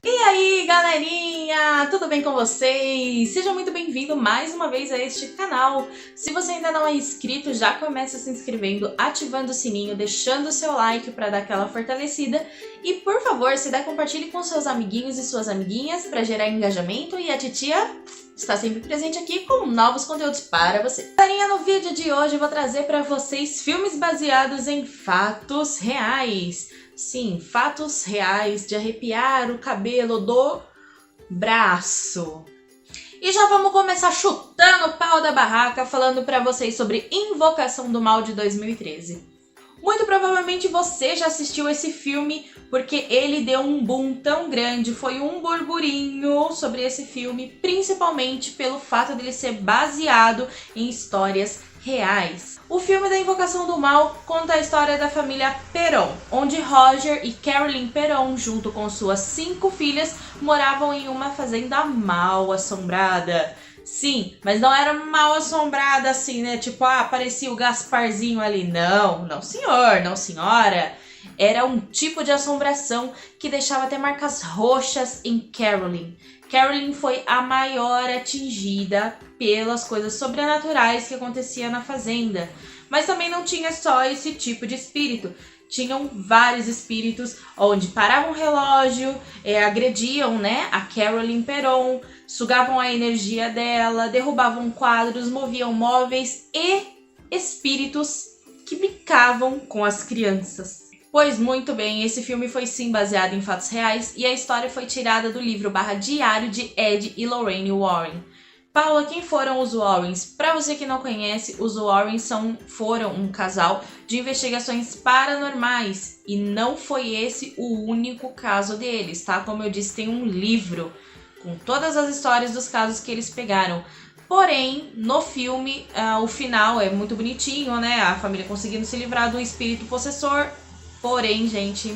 E aí, galerinha, tudo bem com vocês? Seja muito bem-vindo mais uma vez a este canal. Se você ainda não é inscrito, já começa se inscrevendo, ativando o sininho, deixando o seu like para dar aquela fortalecida. E, por favor, se der, compartilhe com seus amiguinhos e suas amiguinhas para gerar engajamento. E a titia está sempre presente aqui com novos conteúdos para você. Galerinha, no vídeo de hoje eu vou trazer para vocês filmes baseados em fatos reais. Sim, fatos reais de arrepiar o cabelo do braço. E já vamos começar chutando o pau da barraca falando para vocês sobre Invocação do Mal de 2013. Muito provavelmente você já assistiu esse filme porque ele deu um boom tão grande, foi um burburinho sobre esse filme, principalmente pelo fato dele ser baseado em histórias reais. O filme da Invocação do Mal conta a história da família Perron, onde Roger e Carolyn Perron, junto com suas 5 filhas, moravam em uma fazenda mal assombrada. Sim, mas não era mal assombrada assim, né? Tipo, aparecia o Gasparzinho ali. Não, não senhor, não senhora. Era um tipo de assombração que deixava até marcas roxas em Carolyn. Carolyn foi a maior atingida pelas coisas sobrenaturais que aconteciam na fazenda. Mas também não tinha só esse tipo de espírito. Tinham vários espíritos onde paravam o relógio, agrediam, né, a Carolyn Perron, sugavam a energia dela, derrubavam quadros, moviam móveis e espíritos que brincavam com as crianças. Pois muito bem, esse filme foi sim baseado em fatos reais e a história foi tirada do livro Diário de Ed e Lorraine Warren. Paula, quem foram os Warrens? Para você que não conhece, os Warrens foram um casal de investigações paranormais e não foi esse o único caso deles, tá? Como eu disse, tem um livro com todas as histórias dos casos que eles pegaram. Porém, no filme, o final é muito bonitinho, né? A família conseguindo se livrar do espírito possessor. Porém, gente,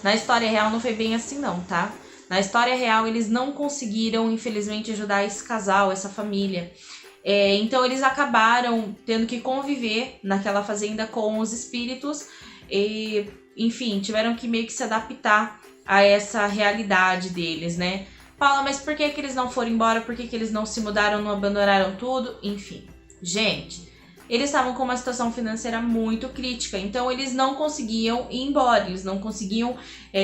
na história real não foi bem assim não, tá? Na história real, eles não conseguiram, infelizmente, ajudar esse casal, essa família. Então, eles acabaram tendo que conviver naquela fazenda com os espíritos. E, enfim, tiveram que meio que se adaptar a essa realidade deles, né? Paula, mas por que eles não foram embora? Por que eles não se mudaram, não abandonaram tudo? Enfim, gente, eles estavam com uma situação financeira muito crítica, então eles não conseguiam ir embora, eles não conseguiam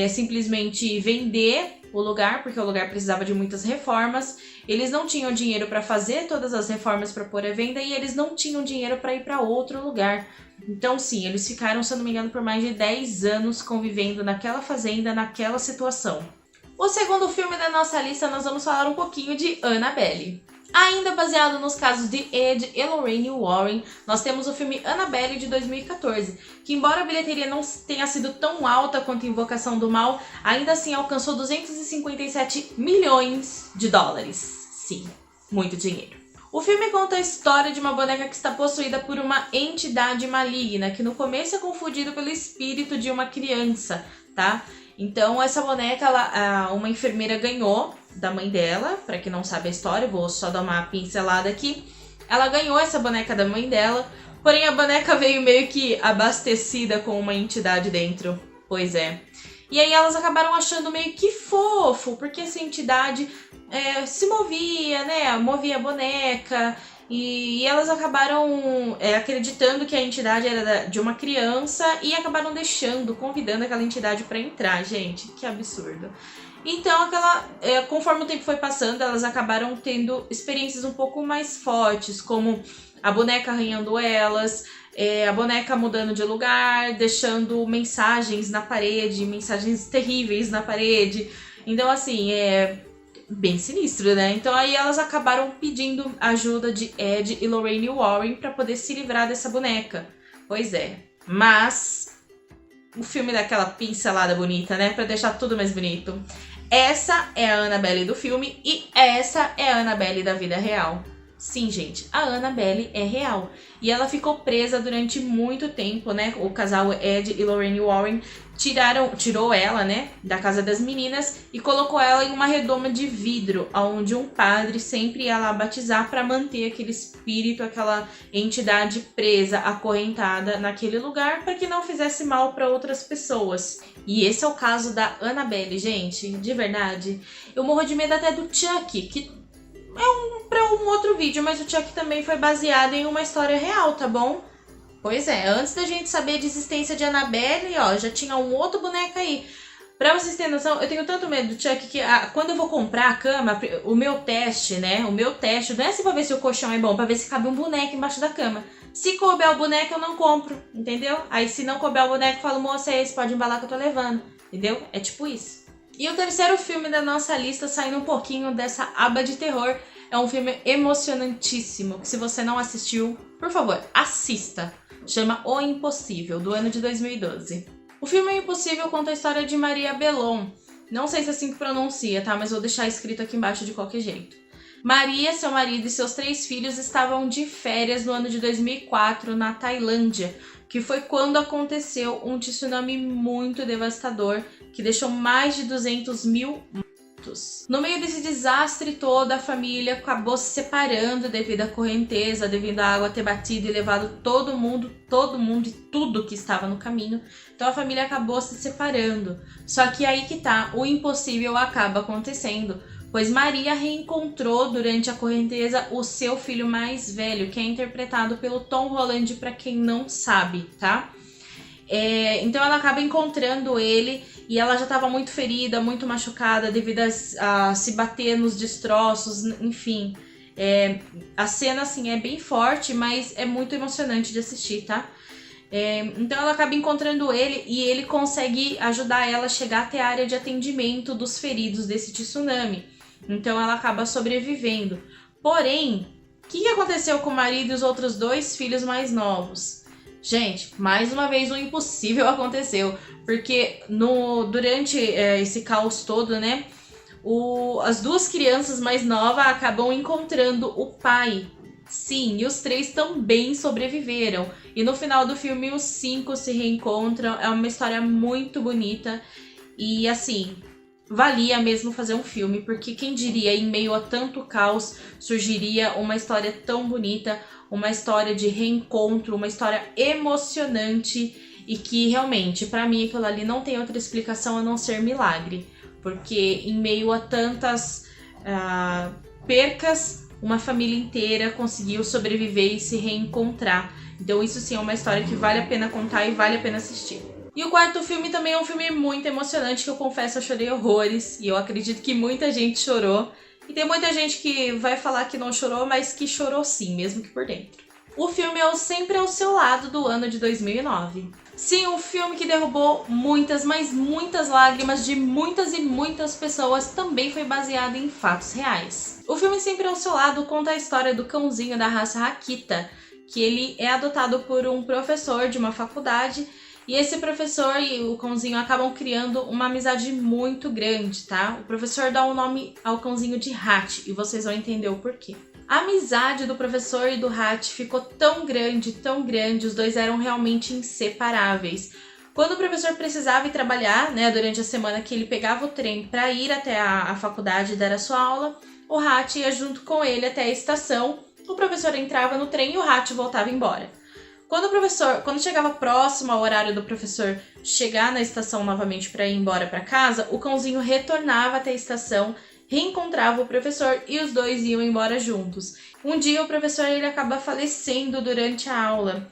simplesmente vender o lugar, porque o lugar precisava de muitas reformas, eles não tinham dinheiro para fazer todas as reformas para pôr à venda e eles não tinham dinheiro para ir para outro lugar. Então sim, eles ficaram, se eu não me engano, por mais de 10 anos convivendo naquela fazenda, naquela situação. O segundo filme da nossa lista, nós vamos falar um pouquinho de Annabelle. Ainda baseado nos casos de Ed e Lorraine Warren, nós temos o filme Annabelle de 2014, que embora a bilheteria não tenha sido tão alta quanto Invocação do Mal, ainda assim alcançou 257 milhões de dólares. Sim, muito dinheiro. O filme conta a história de uma boneca que está possuída por uma entidade maligna, que no começo é confundido pelo espírito de uma criança, tá? Então essa boneca, uma enfermeira ganhou da mãe dela, pra quem não sabe a história, vou só dar uma pincelada aqui. Ela ganhou essa boneca da mãe dela, porém a boneca veio meio que abastecida com uma entidade dentro. Pois é. E aí elas acabaram achando meio que fofo, porque essa entidade se movia, né? Movia a boneca. E elas acabaram acreditando que a entidade era de uma criança e acabaram convidando aquela entidade para entrar. Gente, que absurdo. Então, conforme o tempo foi passando, elas acabaram tendo experiências um pouco mais fortes, como a boneca arranhando elas, a boneca mudando de lugar, deixando mensagens na parede, mensagens terríveis na parede. Então, assim, bem sinistro, né? Então aí elas acabaram pedindo ajuda de Ed e Lorraine Warren para poder se livrar dessa boneca. Pois é, mas o filme dá aquela pincelada bonita, né? Para deixar tudo mais bonito. Essa é a Annabelle do filme e essa é a Annabelle da vida real. Sim, gente, a Annabelle é real. E ela ficou presa durante muito tempo, né? O casal Ed e Lorraine Warren tirou ela, né, da casa das meninas e colocou ela em uma redoma de vidro, onde um padre sempre ia lá batizar para manter aquele espírito, aquela entidade presa, acorrentada naquele lugar, para que não fizesse mal para outras pessoas. E esse é o caso da Annabelle, gente, de verdade. Eu morro de medo até do Chuck, que para um outro vídeo, mas o Chuck também foi baseado em uma história real, tá bom? Pois é, antes da gente saber da existência de Annabelle, ó, já tinha um outro boneco aí. Pra vocês terem noção, eu tenho tanto medo do Chuck que quando eu vou comprar a cama, o meu teste, né? O meu teste não é assim pra ver se o colchão é bom, pra ver se cabe um boneco embaixo da cama. Se couber o boneco, eu não compro, entendeu? Aí se não couber o boneco, eu falo, moça, é esse, pode embalar que eu tô levando, entendeu? É tipo isso. E o terceiro filme da nossa lista, saindo um pouquinho dessa aba de terror, é um filme emocionantíssimo, que se você não assistiu, por favor, assista. Chama O Impossível, do ano de 2012. O filme O Impossível conta a história de Maria Belon. Não sei se é assim que pronuncia, tá? Mas vou deixar escrito aqui embaixo de qualquer jeito. Maria, seu marido e seus 3 filhos estavam de férias no ano de 2004 na Tailândia, que foi quando aconteceu um tsunami muito devastador que deixou mais de 200 mil mortos. No meio desse desastre todo, a família acabou se separando devido à correnteza, devido à água ter batido e levado todo mundo e tudo que estava no caminho. Então a família acabou se separando. Só que aí que tá, o impossível acaba acontecendo, pois Maria reencontrou durante a correnteza o seu filho mais velho, que é interpretado pelo Tom Holland, para quem não sabe, tá? Então ela acaba encontrando ele e ela já estava muito ferida, muito machucada devido a se bater nos destroços, enfim. A cena assim é bem forte, mas é muito emocionante de assistir, tá? Então ela acaba encontrando ele e ele consegue ajudar ela a chegar até a área de atendimento dos feridos desse tsunami. Então ela acaba sobrevivendo. Porém, o que aconteceu com o marido e os outros 2 filhos mais novos? Gente, mais uma vez o impossível aconteceu, porque durante esse caos todo, né, as 2 crianças mais novas acabam encontrando o pai. Sim, e os 3 também sobreviveram. E no final do filme os 5 se reencontram. É uma história muito bonita e assim, valia mesmo fazer um filme, porque quem diria, em meio a tanto caos, surgiria uma história tão bonita, uma história de reencontro, uma história emocionante e que realmente, pra mim, aquilo ali não tem outra explicação a não ser milagre, porque em meio a tantas percas, uma família inteira conseguiu sobreviver e se reencontrar. Então isso sim é uma história que vale a pena contar e vale a pena assistir. E o quarto filme também é um filme muito emocionante, que eu confesso, eu chorei horrores. E eu acredito que muita gente chorou. E tem muita gente que vai falar que não chorou, mas que chorou sim, mesmo que por dentro. O filme é o Sempre ao Seu Lado, do ano de 2009. Sim, um filme que derrubou muitas, mas muitas lágrimas de muitas e muitas pessoas, também foi baseado em fatos reais. O filme Sempre ao Seu Lado conta a história do cãozinho da raça Akita, que ele é adotado por um professor de uma faculdade. E esse professor e o cãozinho acabam criando uma amizade muito grande, tá? O professor dá o nome ao cãozinho de Hat, e vocês vão entender o porquê. A amizade do professor e do Hat ficou tão grande, os 2 eram realmente inseparáveis. Quando o professor precisava ir trabalhar, né, durante a semana que ele pegava o trem para ir até a faculdade e dar a sua aula, o Hat ia junto com ele até a estação, o professor entrava no trem e o Hat voltava embora. Quando chegava próximo ao horário do professor chegar na estação novamente para ir embora para casa, o cãozinho retornava até a estação, reencontrava o professor e os 2 iam embora juntos. Um dia o professor ele acaba falecendo durante a aula.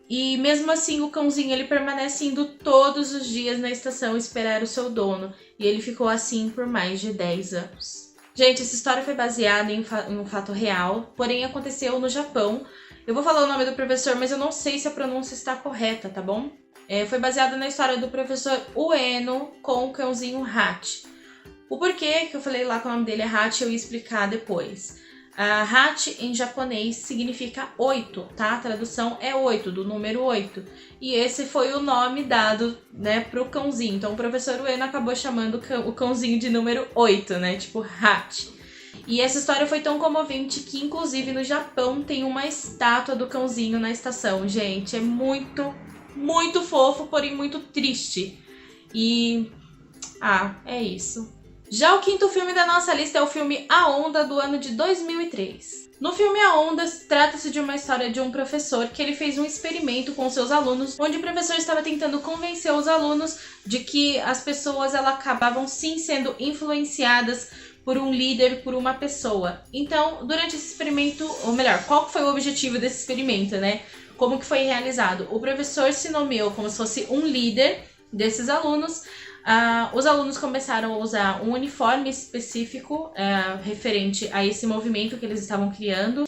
E mesmo assim o cãozinho ele permanece indo todos os dias na estação esperar o seu dono. E ele ficou assim por mais de 10 anos. Gente, essa história foi baseada em um fato real, porém aconteceu no Japão. Eu vou falar o nome do professor, mas eu não sei se a pronúncia está correta, tá bom? Foi baseado na história do professor Ueno com o cãozinho Hat. O porquê que eu falei lá que o nome dele é Hat, eu ia explicar depois. Hat em japonês significa 8, tá? A tradução é 8, do número 8. E esse foi o nome dado, né, pro cãozinho. Então o professor Ueno acabou chamando o cãozinho de número 8, né? Tipo Hat. E essa história foi tão comovente que, inclusive, no Japão tem uma estátua do cãozinho na estação. Gente, é muito, muito fofo, porém muito triste. E... é isso. Já o quinto filme da nossa lista é o filme A Onda, do ano de 2003. No filme A Onda, trata-se de uma história de um professor que ele fez um experimento com seus alunos, onde o professor estava tentando convencer os alunos de que as pessoas acabavam sim sendo influenciadas por um líder, por uma pessoa. Então, durante esse experimento, ou melhor, qual foi o objetivo desse experimento, né? Como que foi realizado? O professor se nomeou como se fosse um líder desses alunos. Os alunos começaram a usar um uniforme específico referente a esse movimento que eles estavam criando.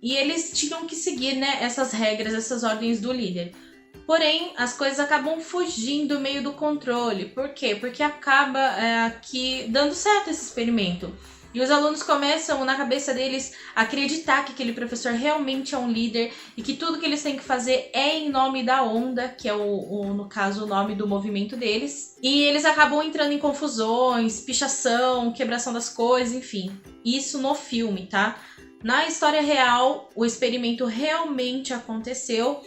E eles tinham que seguir, né, essas regras, essas ordens do líder. Porém, as coisas acabam fugindo meio do controle. Por quê? Porque acaba aqui dando certo esse experimento. E os alunos começam, na cabeça deles, a acreditar que aquele professor realmente é um líder e que tudo que eles têm que fazer é em nome da onda, que é, no caso, o nome do movimento deles. E eles acabam entrando em confusões, pichação, quebração das coisas, enfim. Isso no filme, tá? Na história real, o experimento realmente aconteceu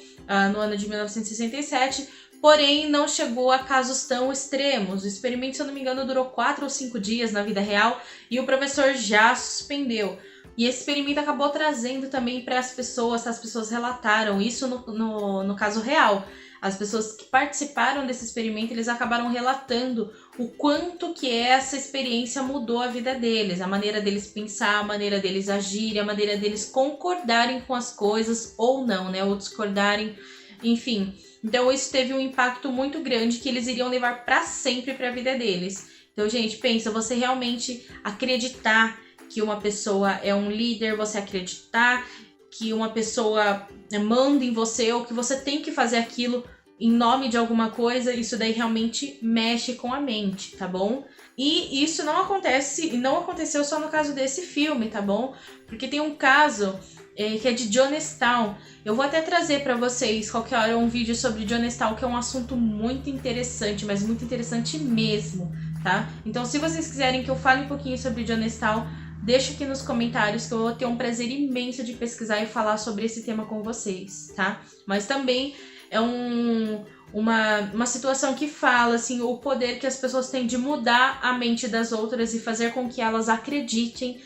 no ano de 1967, porém não chegou a casos tão extremos. O experimento, se eu não me engano, durou 4 ou 5 dias na vida real e o professor já suspendeu. E esse experimento acabou trazendo também para as pessoas relataram isso no caso real. As pessoas que participaram desse experimento, eles acabaram relatando o quanto que essa experiência mudou a vida deles, a maneira deles pensar, a maneira deles agirem, a maneira deles concordarem com as coisas ou não, né? Ou discordarem, enfim. Então isso teve um impacto muito grande que eles iriam levar para sempre para a vida deles. Então, gente, pensa, você realmente acreditar que uma pessoa é um líder, você acreditar que uma pessoa manda em você ou que você tem que fazer aquilo em nome de alguma coisa, isso daí realmente mexe com a mente, tá bom? E isso não aconteceu só no caso desse filme, tá bom? Porque tem um caso que é de Jonestown. Eu vou até trazer para vocês qualquer hora um vídeo sobre Jonestown, que é um assunto muito interessante, mas muito interessante mesmo, tá? Então, se vocês quiserem que eu fale um pouquinho sobre Jonestown, deixa aqui nos comentários que eu vou ter um prazer imenso de pesquisar e falar sobre esse tema com vocês, tá? Mas também é uma situação que fala, assim, o poder que as pessoas têm de mudar a mente das outras e fazer com que elas acreditem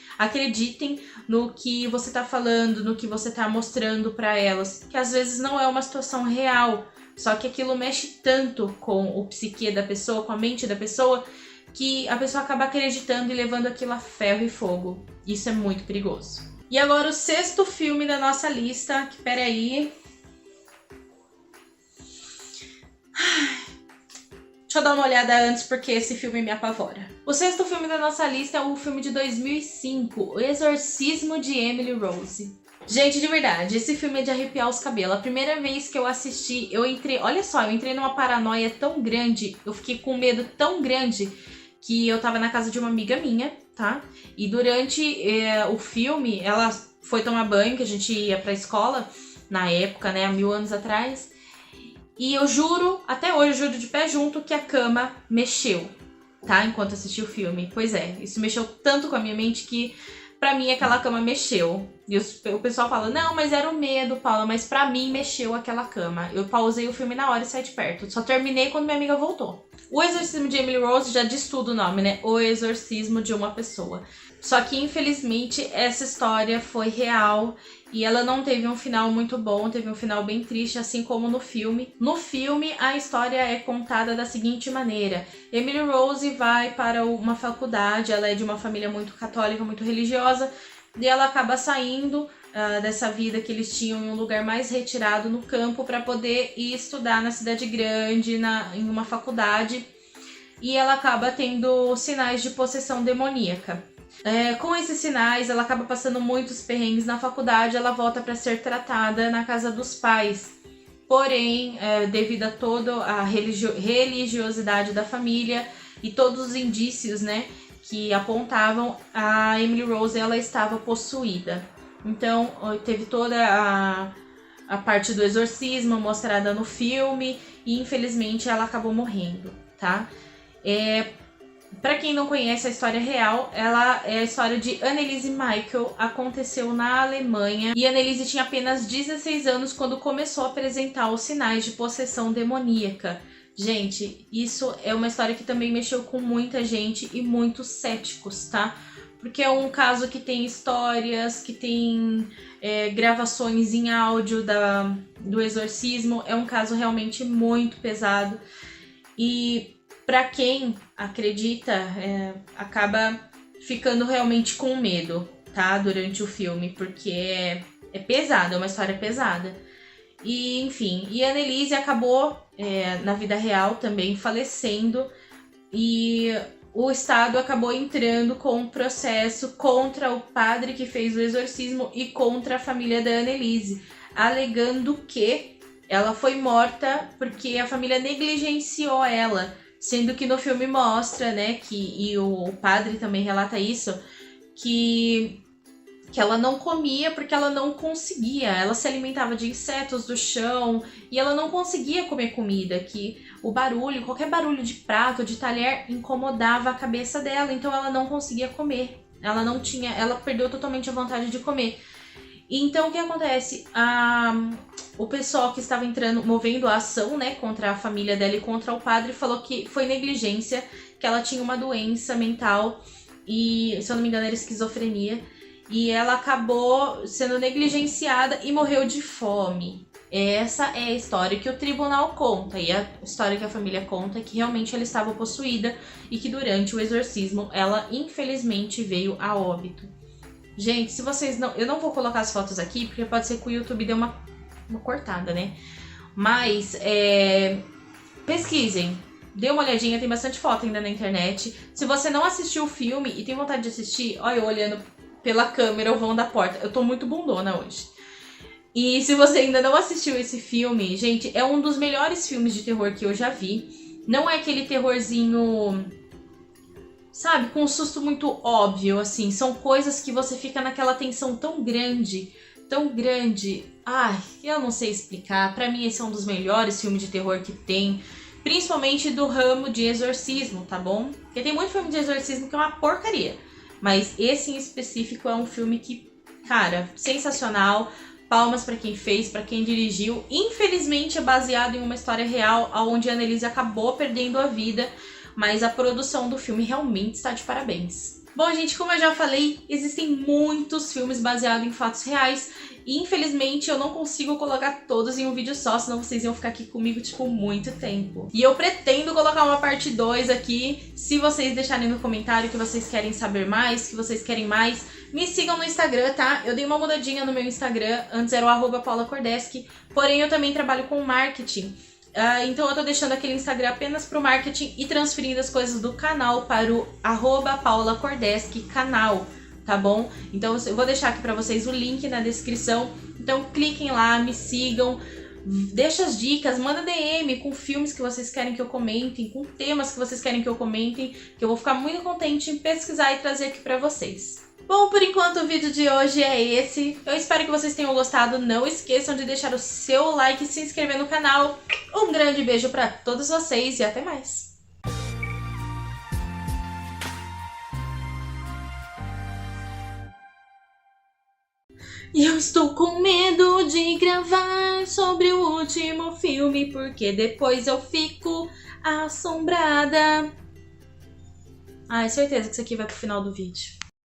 no que você tá falando, no que você tá mostrando para elas, que às vezes não é uma situação real, só que aquilo mexe tanto com o psique da pessoa, com a mente da pessoa, que a pessoa acaba acreditando e levando aquilo a ferro e fogo. Isso é muito perigoso. E agora o sexto filme da nossa lista, que peraí... Deixa eu dar uma olhada antes, porque esse filme me apavora. O sexto filme da nossa lista é o filme de 2005, O Exorcismo de Emily Rose. Gente, de verdade, esse filme é de arrepiar os cabelos. A primeira vez que eu assisti, eu entrei numa paranoia tão grande, eu fiquei com medo tão grande, que eu tava na casa de uma amiga minha, tá? E durante o filme, ela foi tomar banho, que a gente ia pra escola, na época, né, há 1000 anos atrás. E eu juro, até hoje, eu juro de pé junto que a cama mexeu, tá? Enquanto assisti o filme. Pois é, isso mexeu tanto com a minha mente que, pra mim, aquela cama mexeu. E o pessoal fala, não, mas era o medo, Paula, mas pra mim mexeu aquela cama. Eu pausei o filme na hora e saí de perto. Só terminei quando minha amiga voltou. O Exorcismo de Emily Rose já diz tudo o nome, né? O Exorcismo de uma Pessoa. Só que, infelizmente, essa história foi real e ela não teve um final muito bom, teve um final bem triste, assim como no filme. No filme, a história é contada da seguinte maneira. Emily Rose vai para uma faculdade, ela é de uma família muito católica, muito religiosa, e ela acaba saindo dessa vida que eles tinham em um lugar mais retirado no campo para poder ir estudar na cidade grande, em uma faculdade, e ela acaba tendo sinais de possessão demoníaca. Com esses sinais, ela acaba passando muitos perrengues na faculdade, ela volta para ser tratada na casa dos pais. Porém, devido a toda a religiosidade da família e todos os indícios, né, que apontavam, a Emily Rose ela estava possuída. Então, teve toda a parte do exorcismo mostrada no filme e, infelizmente, ela acabou morrendo, tá? Pra quem não conhece a história real, ela é a história de Anneliese Michael, aconteceu na Alemanha e Anneliese tinha apenas 16 anos quando começou a apresentar os sinais de possessão demoníaca. Gente, isso é uma história que também mexeu com muita gente e muitos céticos, tá? Porque é um caso que tem histórias, que tem gravações em áudio do exorcismo, é um caso realmente muito pesado e para quem acredita, acaba ficando realmente com medo, tá? Durante o filme, porque é pesado, é uma história pesada. E, enfim, e a Anneliese acabou, na vida real também, falecendo. E o Estado acabou entrando com um processo contra o padre que fez o exorcismo e contra a família da Anneliese, alegando que ela foi morta porque a família negligenciou ela. Sendo que no filme mostra, né, e o padre também relata isso, que ela não comia porque ela não conseguia. Ela se alimentava de insetos do chão e ela não conseguia comer comida, que o barulho, qualquer barulho de prato, de talher, incomodava a cabeça dela, então ela não conseguia comer. Ela perdeu totalmente a vontade de comer. Então o que acontece? O pessoal que estava movendo a ação, né, contra a família dela e contra o padre, falou que foi negligência, que ela tinha uma doença mental e, se eu não me engano, era esquizofrenia, e ela acabou sendo negligenciada e morreu de fome. Essa é a história que o tribunal conta, e a história que a família conta é que realmente ela estava possuída e que durante o exorcismo ela infelizmente veio a óbito. Gente, se vocês não... Eu não vou colocar as fotos aqui, porque pode ser que o YouTube dê uma cortada, né? Mas, pesquisem. Dê uma olhadinha, tem bastante foto ainda na internet. Se você não assistiu o filme e tem vontade de assistir, olha eu olhando pela câmera o vão da porta. Eu tô muito bundona hoje. E se você ainda não assistiu esse filme, gente, é um dos melhores filmes de terror que eu já vi. Não é aquele terrorzinho... sabe, com um susto muito óbvio, assim. São coisas que você fica naquela tensão tão grande, tão grande. Ai, eu não sei explicar. Pra mim esse é um dos melhores filmes de terror que tem. Principalmente do ramo de exorcismo, tá bom? Porque tem muito filme de exorcismo que é uma porcaria. Mas esse em específico é um filme que, cara, sensacional. Palmas pra quem fez, pra quem dirigiu. Infelizmente é baseado em uma história real, onde a Anneliese acabou perdendo a vida. Mas a produção do filme realmente está de parabéns. Bom, gente, como eu já falei, existem muitos filmes baseados em fatos reais. E infelizmente eu não consigo colocar todos em um vídeo só, senão vocês iam ficar aqui comigo, tipo, muito tempo. E eu pretendo colocar uma parte 2 aqui, se vocês deixarem no comentário que vocês querem saber mais, que vocês querem mais. Me sigam no Instagram, tá? Eu dei uma mudadinha no meu Instagram, antes era o @paulacordeski, porém eu também trabalho com marketing. Então eu tô deixando aquele Instagram apenas pro marketing e transferindo as coisas do canal para o @paulacordeski canal, tá bom? Então eu vou deixar aqui pra vocês o link na descrição, então cliquem lá, me sigam, deixa as dicas, manda DM com filmes que vocês querem que eu comente, com temas que vocês querem que eu comente, que eu vou ficar muito contente em pesquisar e trazer aqui pra vocês. Bom, por enquanto o vídeo de hoje é esse. Eu espero que vocês tenham gostado. Não esqueçam de deixar o seu like e se inscrever no canal. Um grande beijo pra todos vocês e até mais. E eu estou com medo de gravar sobre o último filme, porque depois eu fico assombrada. Ai, certeza que isso aqui vai pro final do vídeo.